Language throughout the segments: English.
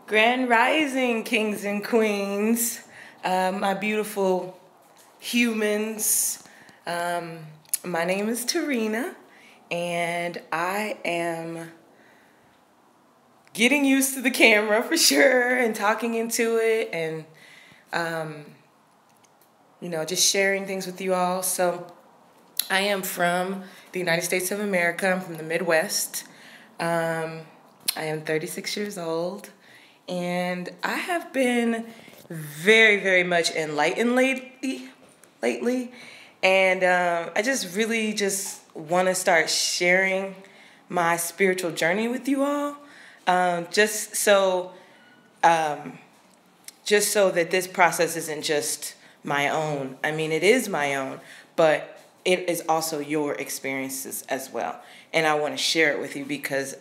Grand Rising, kings and queens, my beautiful humans. My name is Tarina, and I am getting used to the camera for sure, and talking into it, and just sharing things with you all. So, I am from the United States of America. I'm from the Midwest. I am 36 years old. And I have been very, very much enlightened lately. And I just really just want to start sharing my spiritual journey with you all. Just so that this process isn't just my own. I mean, it is my own, but it is also your experiences as well. And I want to share it with you because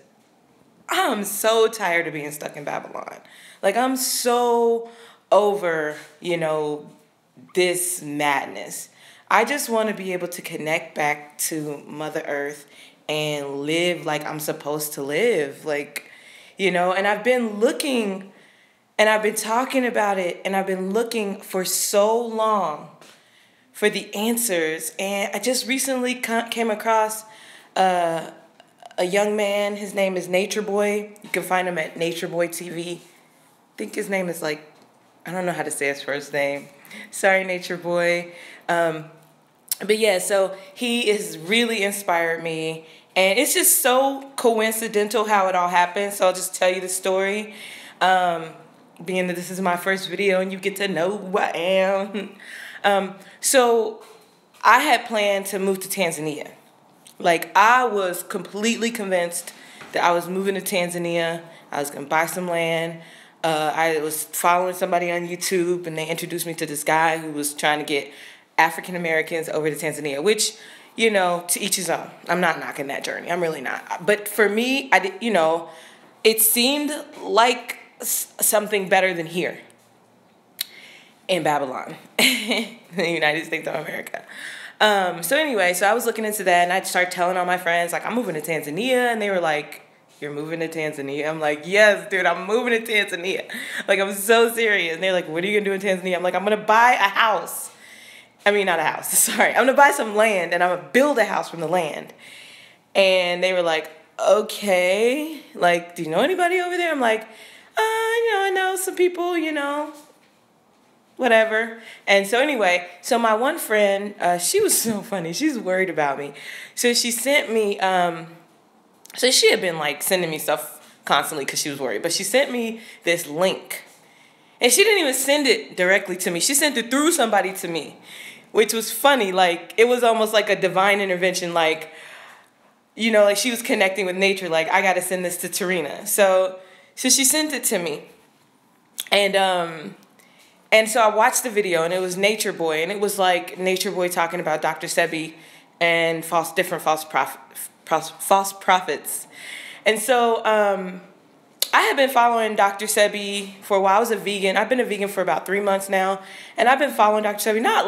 I'm so tired of being stuck in Babylon. Like, I'm so over, this madness. I just want to be able to connect back to Mother Earth and live like I'm supposed to live. And I've been looking and I've been talking about it and I've been looking for so long for the answers. And I just recently came across a young man. His name is Nature Boy. You can find him at Nature Boy TV. I think his name is I don't know how to say his first name. Sorry, Nature Boy. But yeah, so he has really inspired me. And it's just so coincidental how it all happened. So I'll just tell you the story. Being that this is my first video and you get to know who I am. So I had planned to move to Tanzania. I was completely convinced that I was moving to Tanzania. I was going to buy some land. I was following somebody on YouTube, and they introduced me to this guy who was trying to get African Americans over to Tanzania, which, to each his own. I'm not knocking that journey. I'm really not. But for me, it seemed like something better than here in Babylon, in the United States of America. So I was looking into that, and I started telling all my friends, I'm moving to Tanzania, and they were like, you're moving to Tanzania? I'm like, yes, dude, I'm moving to Tanzania. I'm so serious. And they're like, what are you going to do in Tanzania? I'm like, I'm going to buy a house. I mean, not a house, sorry. I'm going to buy some land, and I'm going to build a house from the land. And they were like, okay, do you know anybody over there? I'm like, I know some people, whatever. And so my one friend, she was so funny. She's worried about me. So she sent me, so she had been sending me stuff constantly because she was worried. But she sent me this link. And she didn't even send it directly to me. She sent it through somebody to me, which was funny. It was almost like a divine intervention. She was connecting with nature. I got to send this to Tarina. So she sent it to me. And so I watched the video, and it was Nature Boy, and it was Nature Boy talking about Dr. Sebi and different false prophets. And so I had been following Dr. Sebi for a while. I was a vegan. I've been a vegan for about 3 months now, and I've been following Dr. Sebi, not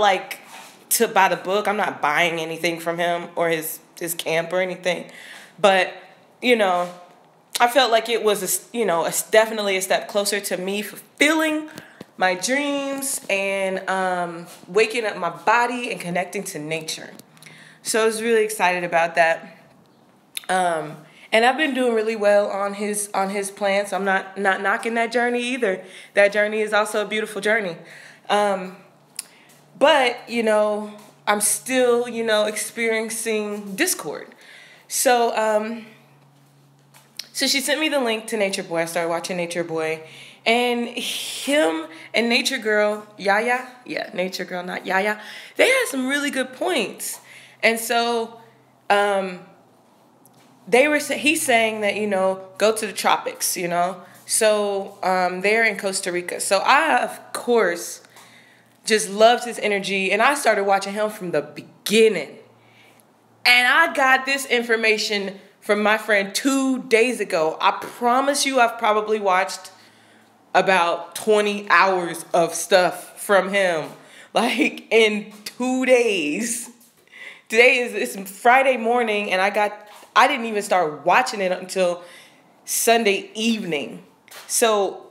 to buy the book. I'm not buying anything from him or his camp or anything, but I felt like it was definitely a step closer to me fulfilling my dreams and waking up my body and connecting to nature. So I was really excited about that. And I've been doing really well on his plan, so I'm not knocking that journey either. That journey is also a beautiful journey. But I'm still, experiencing discord. So she sent me the link to Nature Boy. I started watching Nature Boy. And him and Nature Girl, Yaya, yeah, Nature Girl, not Yaya, they had some really good points. And so he's saying that, go to the tropics, So they're in Costa Rica. So I, of course, just loved his energy. And I started watching him from the beginning. And I got this information from my friend 2 days ago. I promise you I've probably watched about 20 hours of stuff from him, in 2 days. Today it's Friday morning, and I didn't even start watching it until Sunday evening. So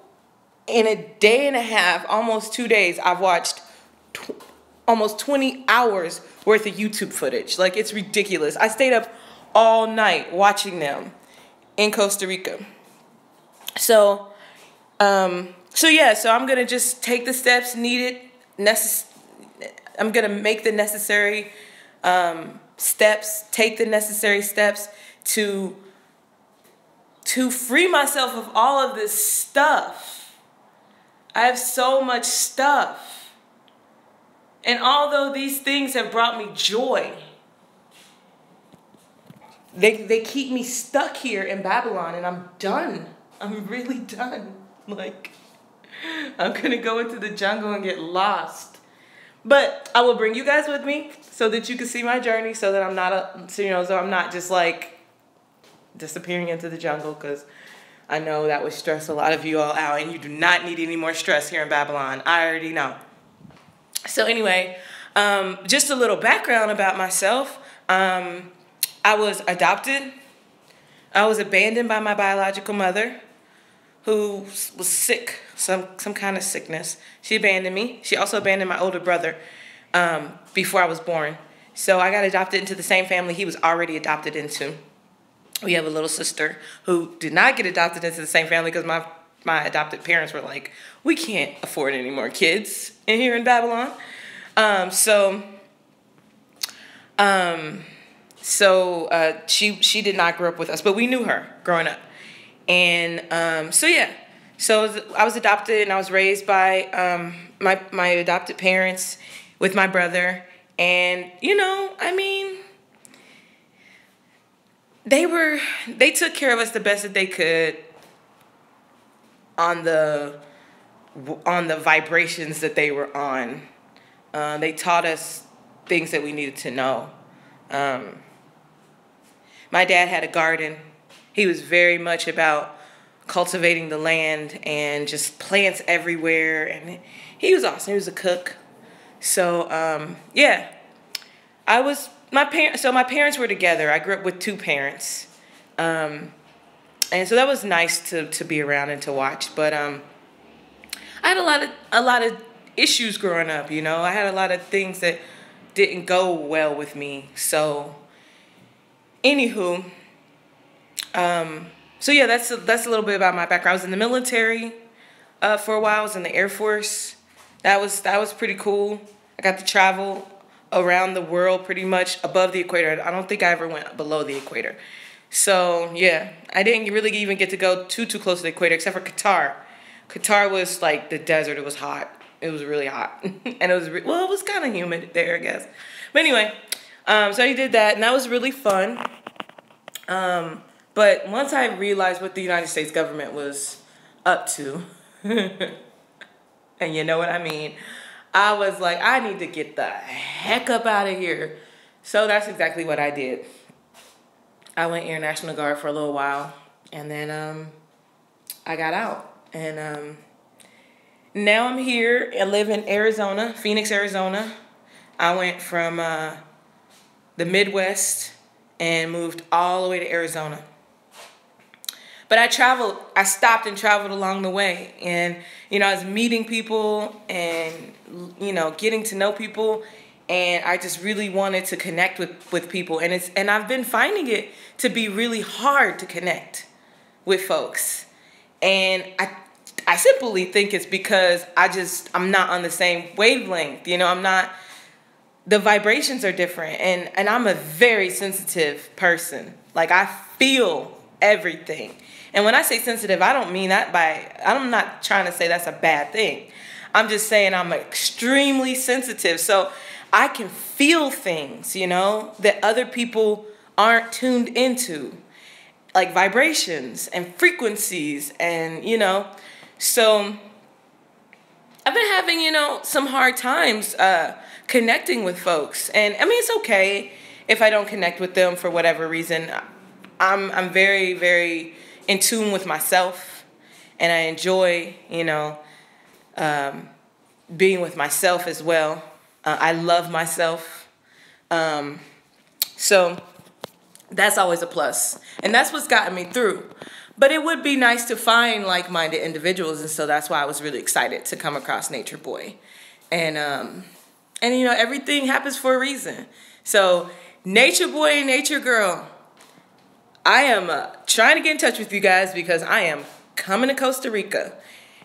in a day and a half, almost 2 days, I've watched almost 20 hours worth of YouTube footage. Like, it's ridiculous. I stayed up all night watching them in Costa Rica. So I'm gonna just take the steps needed. I'm gonna make the necessary steps, take the necessary steps to free myself of all of this stuff. I have so much stuff. And although these things have brought me joy, they keep me stuck here in Babylon, and I'm done. I'm really done. Like, I'm gonna go into the jungle and get lost. But I will bring you guys with me so that you can see my journey, so that I'm not just like disappearing into the jungle, because I know that would stress a lot of you all out, and you do not need any more stress here in Babylon. I already know. So anyway, just a little background about myself. I was adopted. I was abandoned by my biological mother, who was sick, some kind of sickness. She abandoned me. She also abandoned my older brother before I was born. So I got adopted into the same family he was already adopted into. We have a little sister who did not get adopted into the same family because my adopted parents were like, we can't afford any more kids in here in Babylon. She did not grow up with us, but we knew her growing up. And so I was adopted, and I was raised by my adopted parents with my brother. And, they took care of us the best that they could on the vibrations that they were on. They taught us things that we needed to know. My dad had a garden. He was very much about cultivating the land and just plants everywhere. And he was awesome. He was a cook. So, my parents were together. I grew up with two parents. And so that was nice to be around and to watch. But I had a lot of issues growing up, I had a lot of things that didn't go well with me. So, anywho, that's a little bit about my background. I was in the military for a while. I was in the Air Force. That was pretty cool. I got to travel around the world pretty much above the equator. I don't think I ever went below the equator. So, yeah, I didn't really even get to go too close to the equator, except for Qatar. Qatar was like the desert. It was hot. It was really hot. And it was kind of humid there, I guess. But anyway, so I did that, and that was really fun. But once I realized what the United States government was up to, and you know what I mean, I was like, I need to get the heck up out of here. So that's exactly what I did. I went Air National Guard for a little while, and then I got out. And now I'm here. I live in Arizona, Phoenix, Arizona. I went from the Midwest and moved all the way to Arizona. But I stopped and traveled along the way. And, I was meeting people and, getting to know people. And I just really wanted to connect with people. And I've been finding it to be really hard to connect with folks. And I simply think it's because I'm not on the same wavelength. The vibrations are different. And I'm a very sensitive person. Like, I feel everything. And when I say sensitive, I don't mean that I'm not trying to say that's a bad thing. I'm just saying I'm extremely sensitive. So I can feel things, that other people aren't tuned into, like vibrations and frequencies. And, so I've been having, some hard times connecting with folks. And it's okay if I don't connect with them for whatever reason. I'm very, very in tune with myself, and I enjoy, being with myself as well. I love myself. So that's always a plus. And that's what's gotten me through. But it would be nice to find like-minded individuals, and so that's why I was really excited to come across Nature Boy. And you know, everything happens for a reason. So Nature Boy and Nature Girl, I am trying to get in touch with you guys because I am coming to Costa Rica.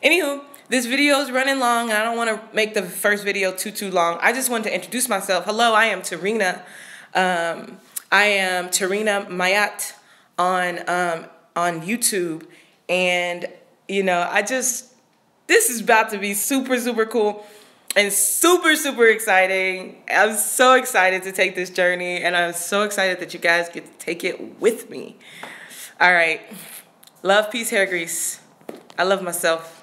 Anywho, this video is running long. I don't want to make the first video too long. I just wanted to introduce myself. Hello, I am Tarina. I am Tarina Mayat on YouTube. And, you know, this is about to be super cool and super exciting. I'm so excited to take this journey, and I'm so excited that you guys get to take it with me. All right. Love, peace, hair grease. I love myself.